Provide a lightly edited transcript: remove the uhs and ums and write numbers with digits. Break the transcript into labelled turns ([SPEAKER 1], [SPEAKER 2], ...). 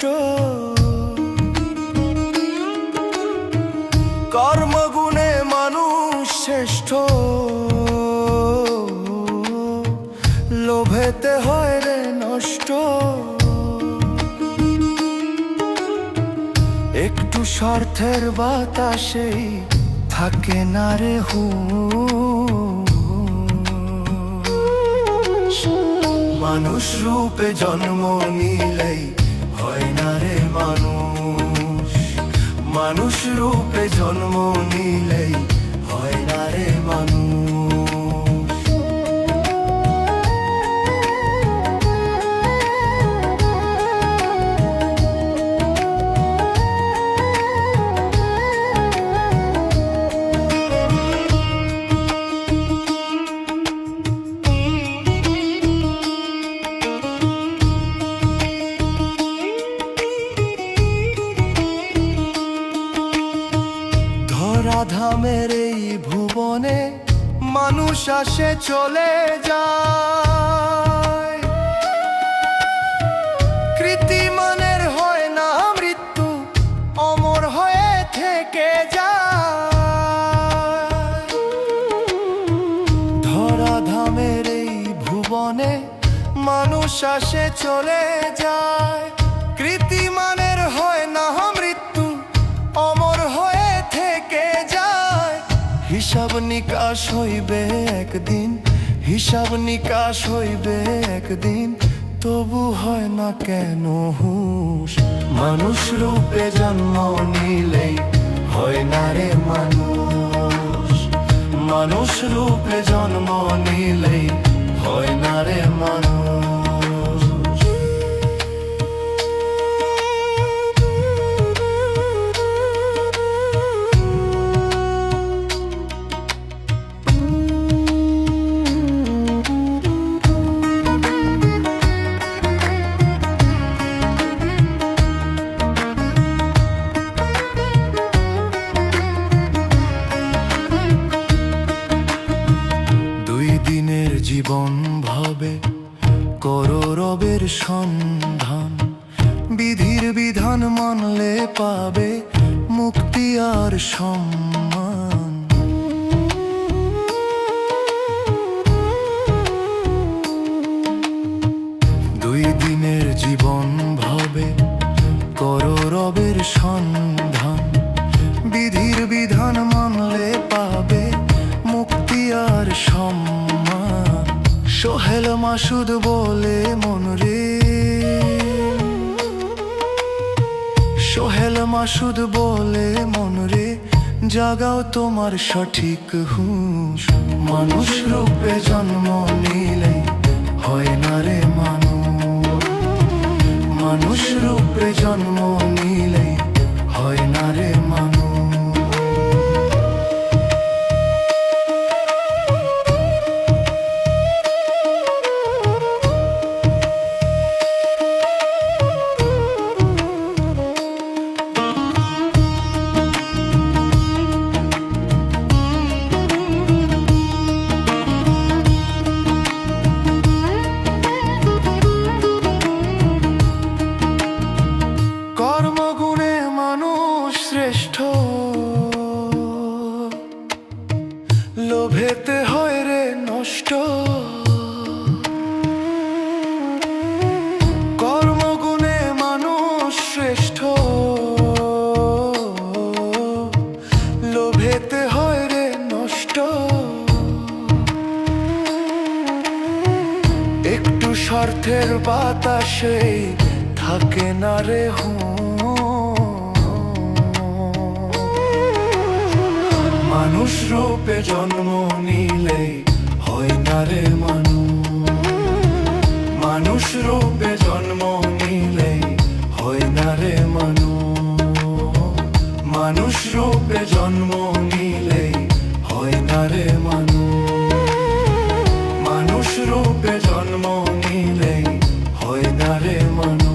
[SPEAKER 1] নষ্ট। কর্মগুণে মানুষ শ্রেষ্ঠ, লোভেতে হয় রে নষ্ট। একটু স্বার্থের বাতাসেই থাকে না রে হুঁশ। মানুষ রূপে জন্ম নিলেই হয় না রে মানুষ। মানুষ রূপে জন্ম নিলেই হয় না রে মানুষ। ধরাধামের এই ভুবনে মানুষ আসে চলে যায়। কৃতিমানের হয় না মৃত্যু, অমর হয়ে থেকে যায়। ধরাধামের এই ভুবনে মানুষ আসে চলে যায়। কৃতিমানের হয় না মৃত্যু, অমর হয়ে থেকে যায়। হিসাব নিকাশ হইবে একদিন, হিসাব নিকাশ হইবে একদিন, তবু হয় না কেন হুঁশ। মানুষ রূপে জন্ম নিলেই হয় না রে মানুষ। মানুষ রূপে জন্ম নিলেই হয় না রে মানুষ। জীবন ভাবে করো রবের সন্ধান। বিধির বিধান মানলে পাবে মুক্তি আর সম্মান। দুই দিনের জীবন ভাবে করো রবের সন্ধান। বিধির বিধান মানলে পাবে মুক্তি আর সম্মান। সোহেল মাসুদ বলে মন রে, সোহেল মাসুদ বলে মন রে, জাগাও তোমার সঠিক হুঁশ। মানুষ রূপে জন্ম নিলে হয় না রে মানুষ। মানুষ রূপে জন্ম নিলে হয় না রে মানুষ। কর্মগুণে মানুষ শ্রেষ্ঠ, লোভেতে হয় রে নষ্ট। কর্মগুণে মানুষ শ্রেষ্ঠ, লোভেতে হয় রে নষ্ট। একটু স্বার্থের বাতাসে থাকে না রে মানুষ রূপে জন্ম নিলে হয় না রে মানুষ। মানুষ রূপে জন্ম নিলে হয় না রে মানুষ। মানুষ রূপে জন্ম নিলে হয় না রে মানুষ। মানুষ রূপে জন্ম নিলে হয় না রে মানুষ।